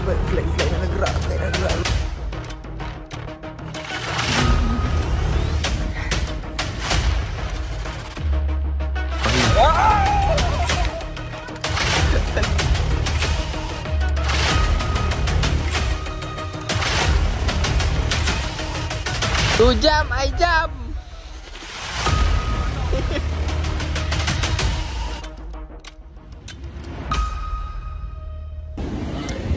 Cepat, flag nak gerak, flag nak gerak. Tu jam, I jam.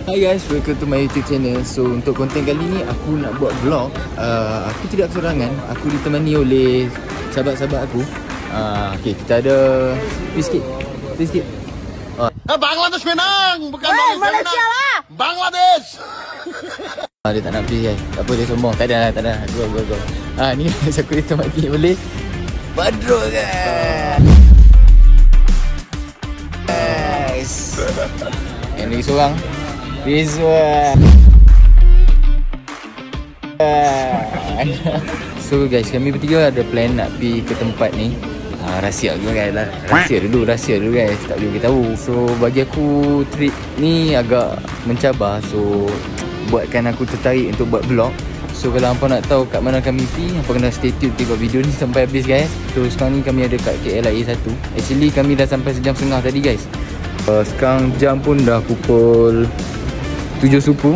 Hi guys, welcome to my YouTube channel. So untuk konten kali ni aku nak buat vlog. Aku tidak kesorangan, aku ditemani oleh sahabat-sahabat aku. Okay, kita ada Rizky. Bangladesh menang, bukan Malaysia lah. Bangladesh. Dia tak nak pergi guys. Tak apa, dia sombong. Tak ada. Go. Ni aku ditemani oleh Badrul guys. Yang lagi seorang Rizwan. So guys, kami bertiga ada plan nak pergi ke tempat ni. Rahsia dulu guys lah. Rahsia dulu guys. Tak boleh beritahu. So bagi aku trip ni agak mencabar. So buatkan aku tertarik untuk buat vlog. So kalau hampa nak tahu kat mana kami pergi, hampa kena stay tune tengok video ni sampai habis guys. So sekarang ni kami ada kat KLIA 1. Actually kami dah sampai sejam setengah tadi guys. Sekarang jam pun dah pukul 7 suku.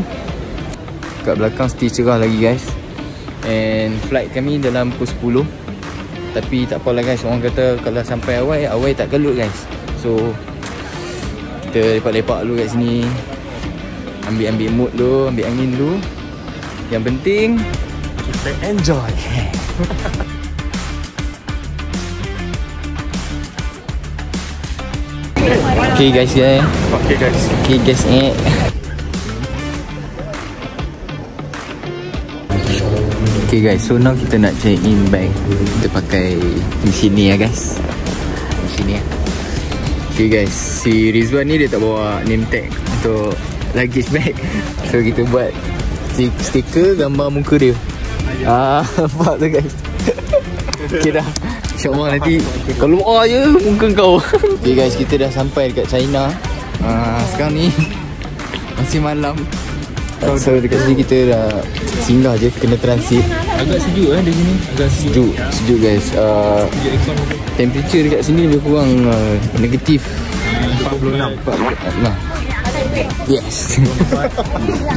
Kat belakang still cerah lagi guys. And flight kami dalam pukul 10. Tapi tak apalah guys, orang kata kalau sampai awal tak gelut guys. So kita lepak-lepak dulu kat sini. Ambil mood dulu, ambil angin dulu. Yang penting kita enjoy. Okay guys. Okay guys, so now kita nak check in bag. Kita pakai di sini ya guys. Di sini ya. Okay guys, si Rizwan ni dia tak bawa name tag untuk luggage bag. So kita buat stiker gambar muka dia. Nampak tu guys. Okay dah. InsyaAllah nanti keluar je muka kau. Okay guys, kita dah sampai dekat China. Sekarang ni masih malam. So dekat sini kita dah singgah je, kena transit. Agak sejuk di sini. Agak sejuk guys. Temperature dekat sini lebih kurang negatif 46. Yes.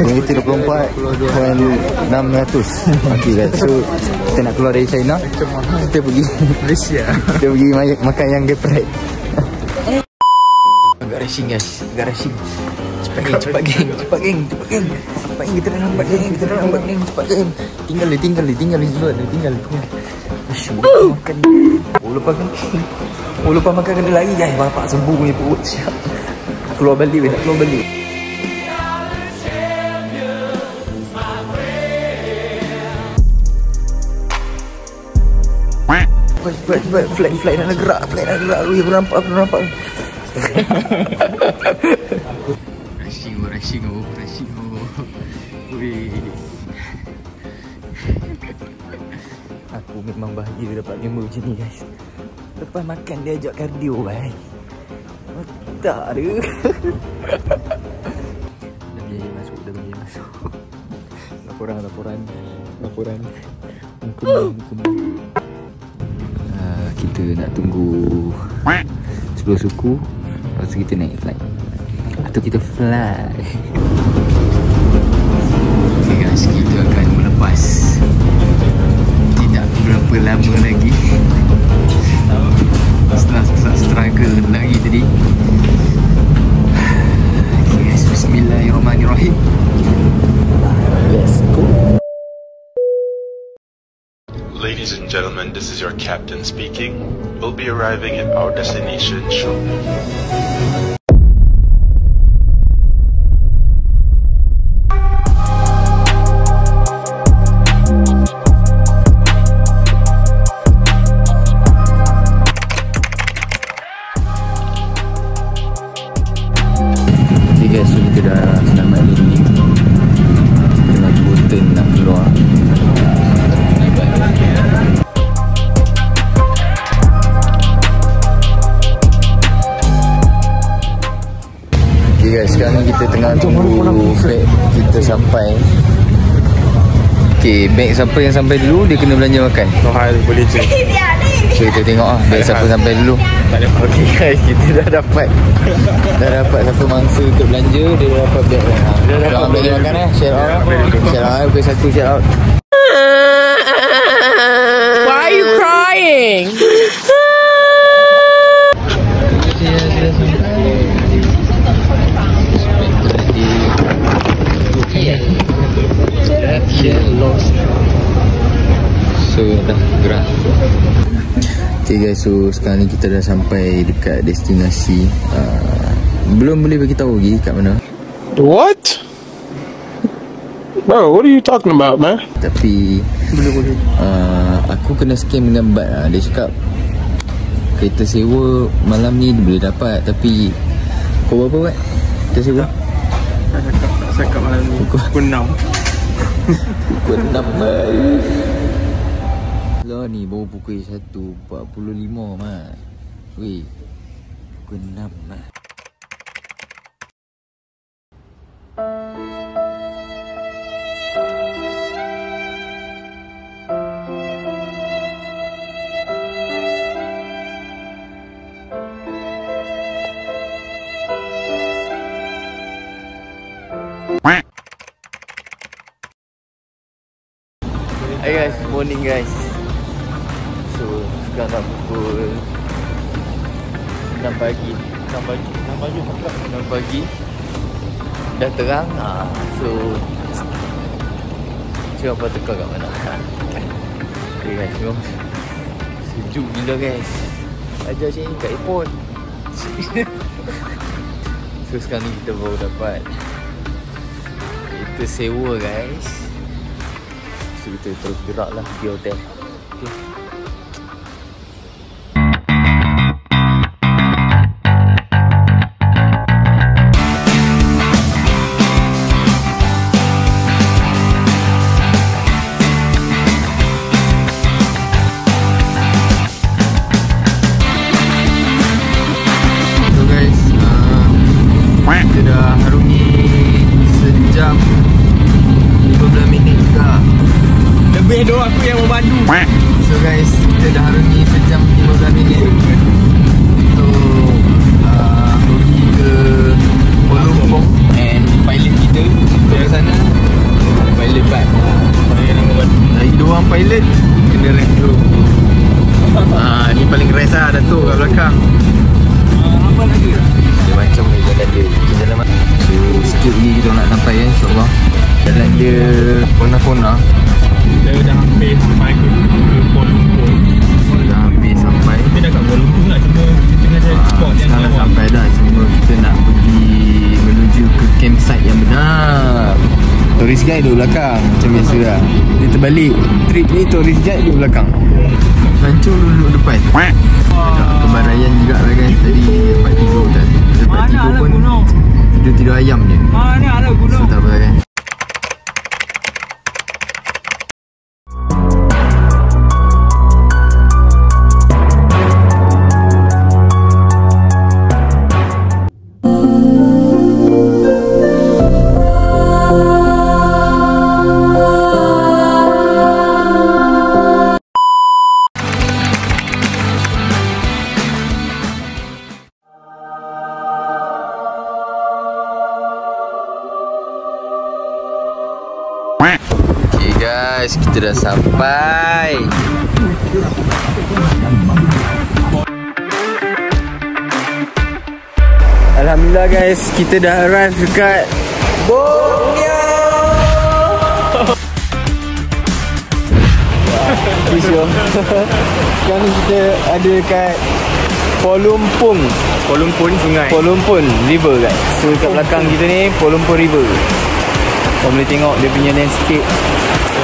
Negatif 24.600. Okay guys, so kita nak keluar dari China. Kita pergi Malaysia. Kita pergi makan yang geprek. Agak rushing guys, Cepat geng. Kita dah lambat geng. Cepat geng. Tinggal dulu. Makan. Lupa makan kena lari guys. Bapak sembuh punya perut siap. Keluar balik. Cepat. Flag nak gerak. Aku nampak. Rushing. Aku memang bahagia dapat member macam ni guys. Lepas makan dia ajak kardio bhai. Tak ada. Dah biaya masuk. Laporan. Hukum. Kita nak tunggu 10 suku. Lepas tu kita naik flight. Atau kita fly. Okay guys, kita akan melepas. Tidak berapa lama lagi. Setelah struggle lagi tadi. Okay guys, bismillahirrahmanirrahim. Let's go. Ladies and gentlemen, this is your captain speaking. We'll be arriving at our destination shortly. guys, so kita dah selamat landing. Tengah button nak keluar. tengah tunggu beg kita sampai. Okay, beg siapa yang sampai dulu dia kena belanja makan. No hal, boleh je. So kita tengok lah beg siapa sampai dulu. Okay guys, kita dah dapat satu mangsa untuk belanja. Dia dah dapat beg lah. Dia dah dapat beg makan lah. Shout out. Pukul 1 shout out. Why are you crying? So dah gerak. Okay guys, so sekarang ni kita dah sampai dekat destinasi. Belum boleh bagi tahu lagi kat mana. What? Bro, what are you talking about, man? Tapi aku kena scam dengan Bat lah. Dia cakap kereta sewa malam ni boleh dapat. Tapi kau berapa Bat? Kereta sewa? Saya cakap malam ni pukul 6. Pukul 6 Bat. Lah ni baru pukul 1.45 Mat. Weh, pukul 6 Mat. Hai guys, morning guys. So sekarang dah pukul 6 pagi. 6 pagi. Dah terang. So cuba apa teka kat mana. Okay guys, tengok. Sejuk gila guys. Ajar sini kat airport. So sekarang ni kita baru dapat kereta sewa guys. So kita terus gerak lah di hotel. Okay. So guys, kita dah harungi sejam 15 minit juga. Lebih doh aku yang memandu. So guys, kita dah harungi sejam 15 minit untuk pergi ke Kuala Lumpur. And pilot kita dari sana, pilot Bat. Lagi dua orang pilot kena rank dulu. Ni paling rest lah Datuk kat belakang. Apa lagi? Dia macam ni jalan dia. Jalan mana? So sikit lagi kita nak sampai insyaAllah. Jalan dia kona-kona. Kita dah hampir sampai ke Kuala Lumpur. Dah hampir sampai. Kita dah kat Kuala Lumpur lah, cuma kita tengah cari spot yang sekarang lawan. sampai dah. Cuma kita nak pergi menuju ke campsite yang benar. Tourist guide duduk belakang macam biasa lah. Dia terbalik. Trip ni tourist guide duduk belakang. Hancur duduk depan. Kebaraian juga lah guys. Tadi dapat tidur tak? Dapat tidur pun tidur ayam je. Mana ada gunung? So tak apa kan. Okay guys, kita dah sampai. Alhamdulillah guys, kita dah arrive dekat Borneo. Sekarang ni kita ada dekat Polumpung. Polumpur ni sungai. Polumpun River guys. So kat belakang kita ni Polumpun River. Kau boleh tengok dia punya landscape.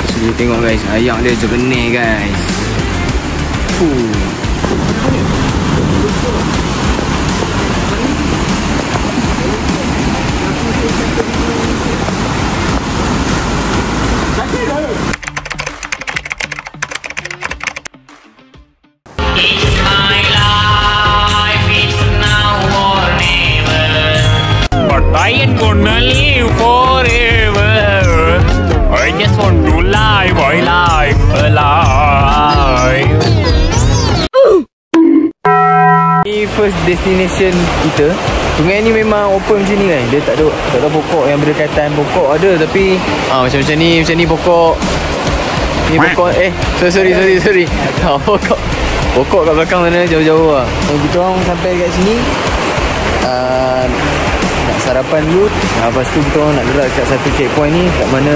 So kita tengok guys, ayak dia jernih guys. Pertanyaan Cornel destination kita. Sungai ni memang open macam ni kan. Dia tak ada pokok yang berdekatan. Pokok ada tapi macam ni pokok. Ni pokok sorry. Pokok kat belakang sana jauh-jauh lah. So kita orang sampai kat sini nak sarapan dulu. Lepas tu kita orang nak gerak kat satu checkpoint ni, kat mana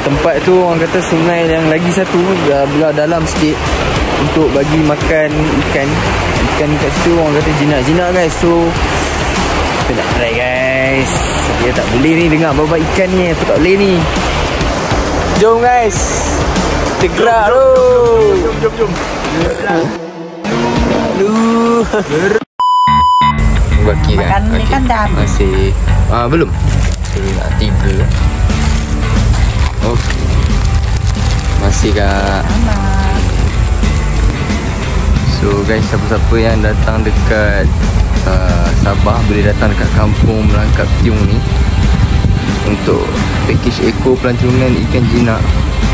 tempat tu orang kata sungai yang lagi satu belah dalam sikit untuk bagi makan ikan kat situ. Orang kata jinak guys. So kita nak try guys. Dia tak boleh ni dengar bau ikan ni. Aku tak boleh ni. Jom guys, kita gerak tu. Jom. Aduh. Baki kan? Makan ni kan dah masih belum. Saya nak tiba. Okey. Masih kak. So guys, siapa-siapa yang datang dekat Sabah boleh datang dekat kampung Melangkap Tiong ni untuk package Eko pelancongan ikan jinak.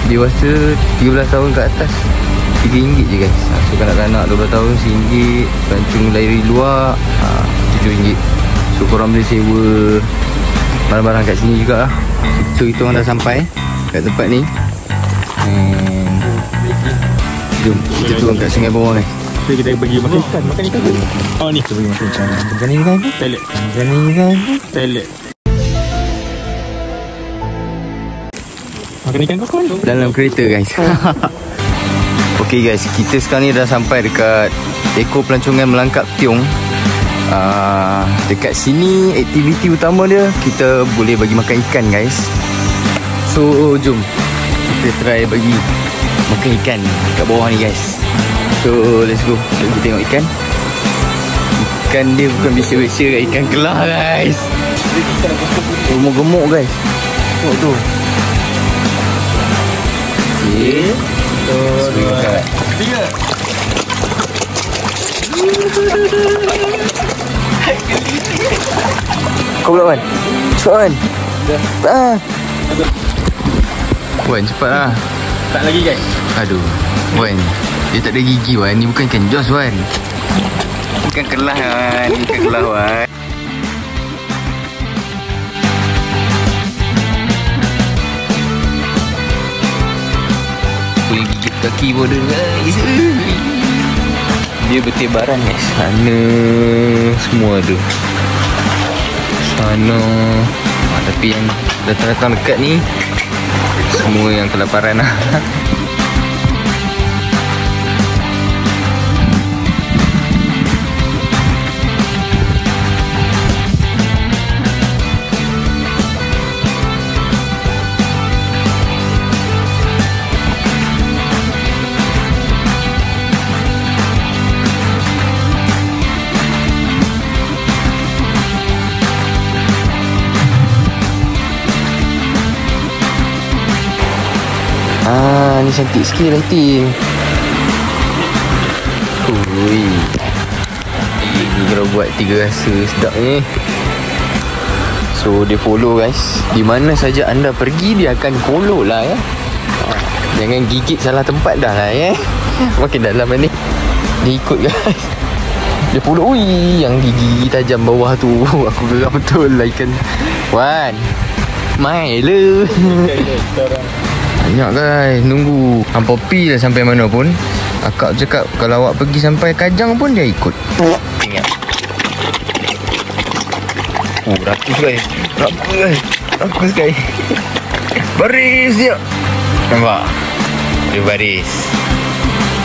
Dewasa 13 tahun ke atas RM3 je guys. So kanak-kanak 12 tahun RM1, pelancong dari luar RM7. So korang boleh sewa barang-barang kat sini juga lah. So kita orang dah sampai kat tempat ni. Jom kita turun kat sungai bawah ni. So kita pergi makan ikan. Oh ni kita pergi makan ikan. Makan ikan apa? Telet. Makan ikan apa? Telet. Makan ikan kau dalam kereta guys. Okay guys, kita sekarang ni dah sampai dekat Eko Pelancongan Melangkap Tiong. Dekat sini aktiviti utama dia kita boleh bagi makan ikan guys. So jom kita try bagi makan ikan kat bawah ni guys. So let's go. Kita tengok ikan. Ikan dia bukan biasa-biasa, ikan kelah guys. Gemuk-gemuk guys. Tengok tu. Okay. 3. Kau pula Wan. Cepat Wan. Wan cepat lah. Tak lagi guys. Aduh Wan, dia tak ada gigi Wan. Ni bukan ikan jos Wan. Ikan kelah Wan. Ikan kelah Wan. Boleh gigit kaki pun ada guys. Dia bertebaran guys. Sana semua ada. Sana tapi yang datang-datang dekat ni semua yang kelaparan lah. Ni cantik sikit lighting. Ui. Ini kalau buat 3 rasa sedap ni. So dia follow guys. Di mana saja anda pergi dia akan follow lah ya. Jangan gigit salah tempat dah lah ya. Makin dalam ni. Dia ikut guys. Dia follow. Ui, yang gigi tajam bawah tu. Aku geram betul lah ikan. Wan, mai le. Banyak guys, nunggu hampa pi lah sampai mana pun. Akak cakap kalau awak pergi sampai Kajang pun dia ikut. Ingat. Rakus guys. Rakus guys. Baris dia. Nampak? Dia baris.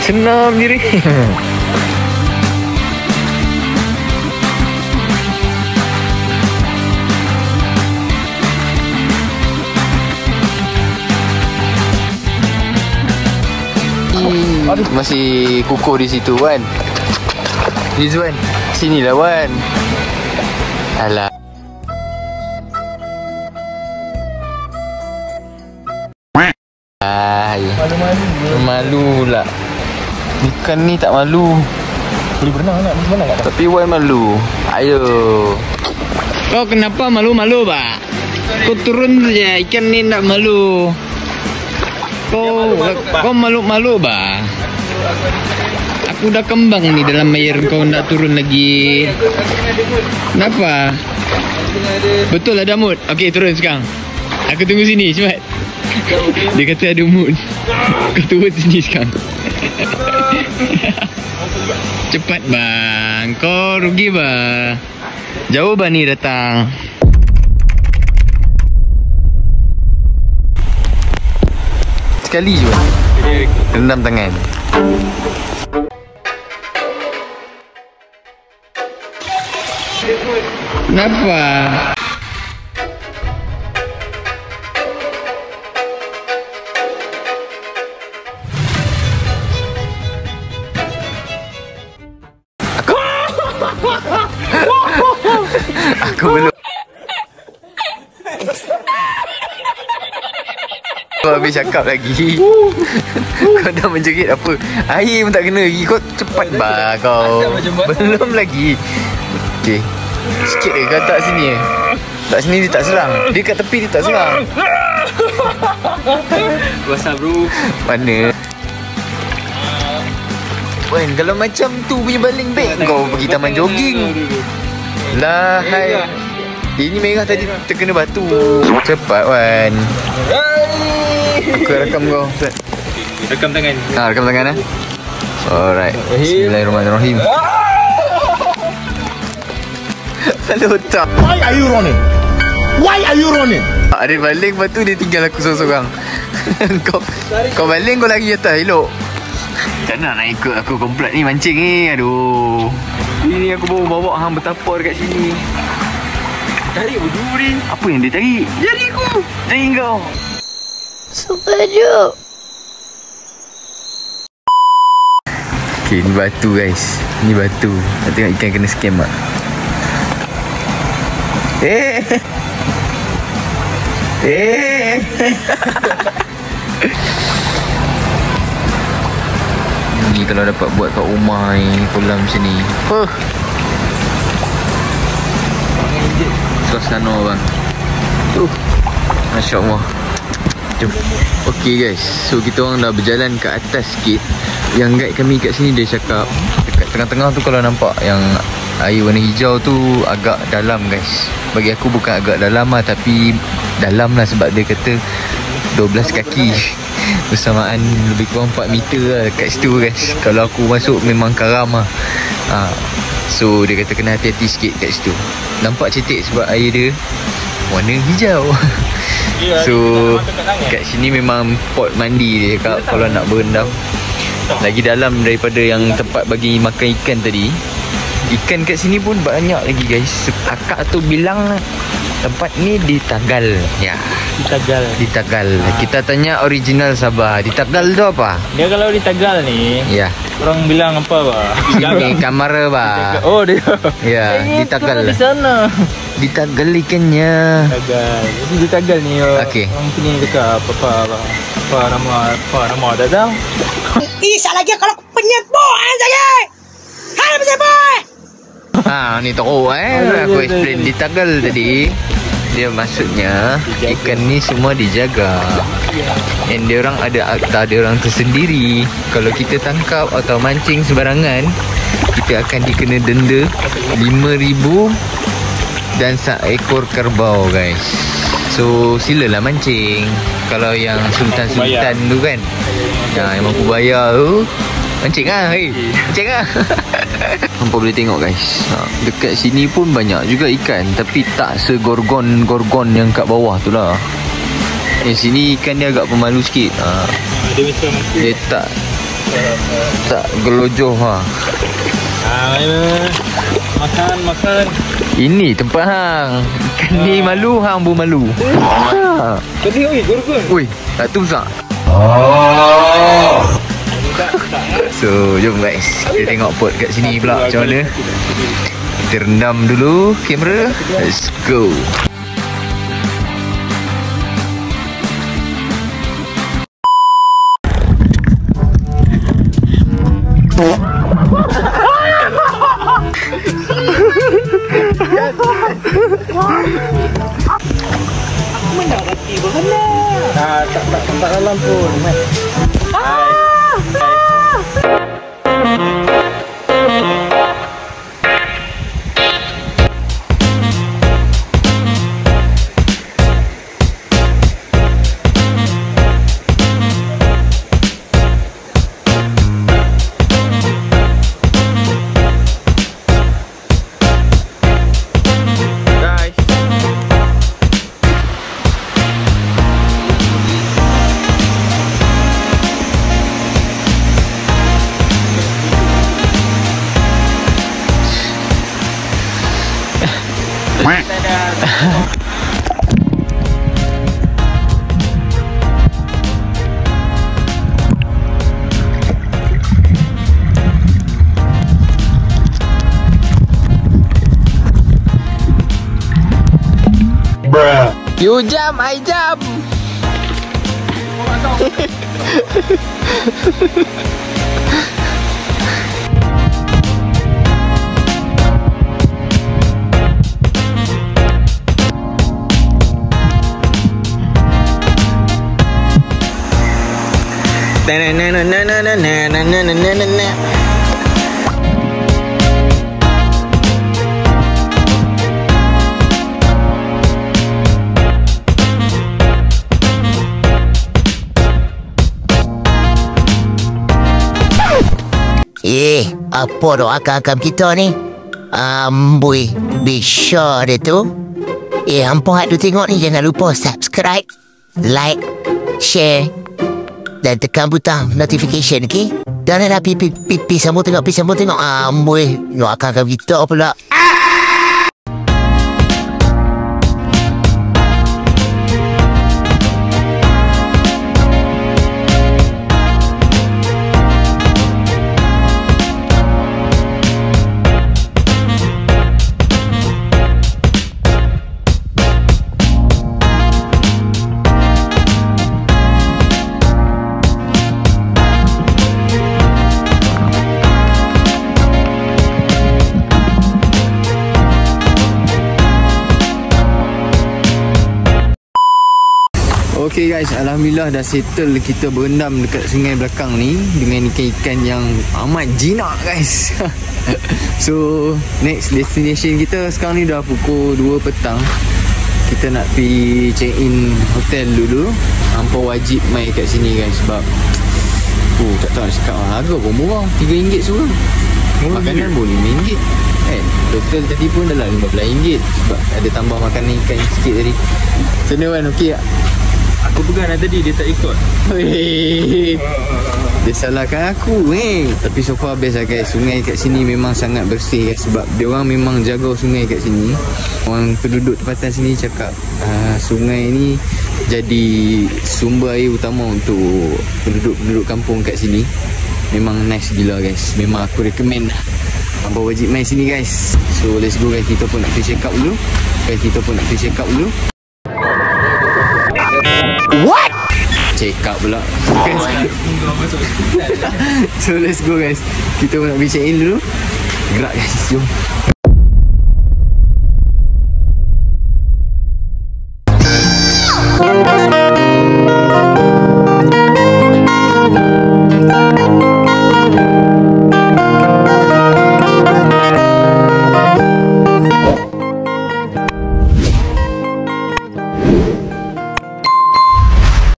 Senam diri. Masih kukuh di situ Wan. Rizwan, sinilah Wan. Alah. Malu lah. Ikan ni tak malu. Boleh berenang tak? Macam mana tak? Tapi Wan malu. Ayo. Kau kenapa malu-malu ba? Kau turun saja. Ikan ni tak malu. Kau malu-malu ba? Aku dah kembang ni dalam air, kau nak turun lagi. Kenapa? Betul ada mood. Okey, turun sekarang. Aku tunggu sini, cepat. Dia kata ada mood. Kau turun sini sekarang. Cepat bang, kau rugi bang. Jauh bang ni datang. Sekali je. Rendam tangan. Kenapa? Aku belum. Kau habis cakap lagi. Kau dah menjerit apa? Air pun tak kena lagi. Kau cepat bah kau. Belum lagi. Okey. Sikit dia kau tak sini. Tak sini dia tak serang. Dia kat tepi dia tak serang. Basah bro. Mana? Wan, kalau macam tu punya baling baik kau pergi taman jogging. Lah hai. Ini merah tadi terkena batu. Cepat Wan. Aku rekam kau. Rekam tangan. Rekam tangan ah. Alright. Bismillahirrahmanirrahim. Hello tak. Why are you running? Why are you running? Ada baling, lepas tu dia tinggal aku seorang-seorang. Kau baling, kau lari atas, elok. Tak nak ikut aku komplek ni, mancing ni. Aduh. Ini aku bawa hang bertapa dekat sini. Tarik berdua ni. Apa yang dia tarik? Jadi aku. Tarik kau. Sepajuk. Okay, ni batu guys. Ni batu. Nak tengok ikan kena scam tak? Ni kalau dapat buat kat rumah ni, kolam macam ni. Suasana bang. Masya Allah. Jom. Okay guys, so kita orang dah berjalan ke atas sikit. Yang guide kami kat sini dia cakap dekat tengah-tengah tu kalau nampak yang air warna hijau tu agak dalam guys. Bagi aku bukan agak dalam lah, tapi dalam lah sebab dia kata 12 kaki bersamaan lebih kurang 4 meter lah kat situ guys. Kalau aku masuk memang karam lah. So dia kata kena hati-hati sikit kat situ. Nampak cetek sebab air dia warna hijau. So kat sini memang pot mandi dia cakap kalau nak berendam. Lagi dalam daripada yang tempat bagi makan ikan tadi. Ikan kat sini pun banyak lagi guys. Akak tu bilang tempat ni di Tagal. Ya, di Tagal. Kita tanya original Sabah. Di Tagal tu apa? Dia kalau di Tagal ni, ya, orang bilang apa bah? Ini kamar bah. Oh dia. Ya, di Tagal. Di sana. Di Tagal ikannya. Tagal. Jadi di Tagal ni. Okey. Orang sini dekat apa nama tak tahu. Isa lagi kalau penyebab saya. Hai penyebab. Ni tahu aku explain di Tagal tadi. Dia maksudnya ikan ni semua dijaga. And dia orang ada akta dia orang tersendiri. Kalau kita tangkap atau mancing sembarangan, kita akan dikena denda 5,000 dan seekor kerbau guys. So silalah mancing. Kalau yang sultan-sultan tu kan, yang mampu bayar tu, mancing lah. Mancing lah. Hampa boleh tengok guys, dekat sini pun banyak juga ikan, tapi tak segorgon-gorgon yang kat bawah tu lah. Sini ikan dia agak pemalu sikit. Dia tak gelojoh lah. Makan. Ini tempat hang. Ikan ni malu, hang pun malu. Tadi gorgon. Ui, tak tu besar. So jom guys, kita tengok pot kat sini pula macam mana. Kita rendam dulu kamera. Let's go. Mendapati berkena. Tak dalam pun. You jump, I jump. Apa doakan kita ni? Amboi, bisa dia tu. Hampa hak tu tengok ni, jangan lupa subscribe, like, share dan tekan butang notification, okey? Dan ada pipi sambung tengok, amboi, doakan kita pula. Okay guys, alhamdulillah dah settle kita berendam dekat sungai belakang ni dengan ikan-ikan yang amat jinak guys. So next destination kita sekarang ni dah pukul 2 petang. Kita nak pergi check in hotel dulu. Hampa wajib mai kat sini guys sebab tak tahu nak cakap, harga pun murah, RM3 seorang. Makanan pun RM5 kan. Total tadi pun dalam RM15 sebab ada tambah makanan ikan sikit tadi. Macam mana Wan, okey tak? Aku pegang dah tadi, dia tak ikut. Dia salahkan aku Tapi so far best lah guys. Sungai kat sini memang sangat bersih guys, sebab dia orang memang jaga sungai kat sini. Orang penduduk tempatan sini cakap sungai ni jadi sumber air utama untuk penduduk kampung kat sini. Memang nice gila guys. Memang aku recommend lah. Hampa wajib main sini guys. So let's go guys, kita pun nak pergi check up dulu. What? Check up pula. So let's go guys. Kita pun nak pergi check in dulu. Gerak guys, jom.